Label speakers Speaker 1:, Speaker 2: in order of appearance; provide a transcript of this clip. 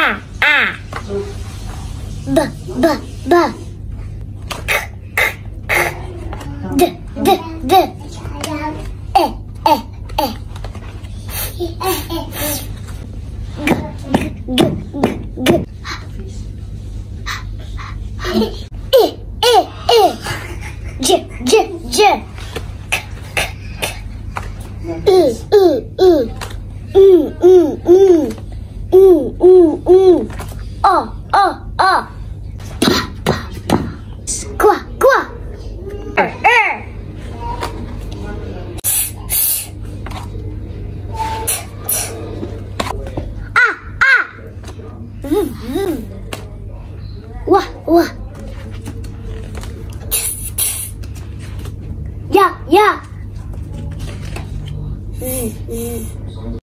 Speaker 1: B, b, b. D, d, d. E, e, e. G, g, g, g. E, e, e. J, j, j. O. Qua. Wah.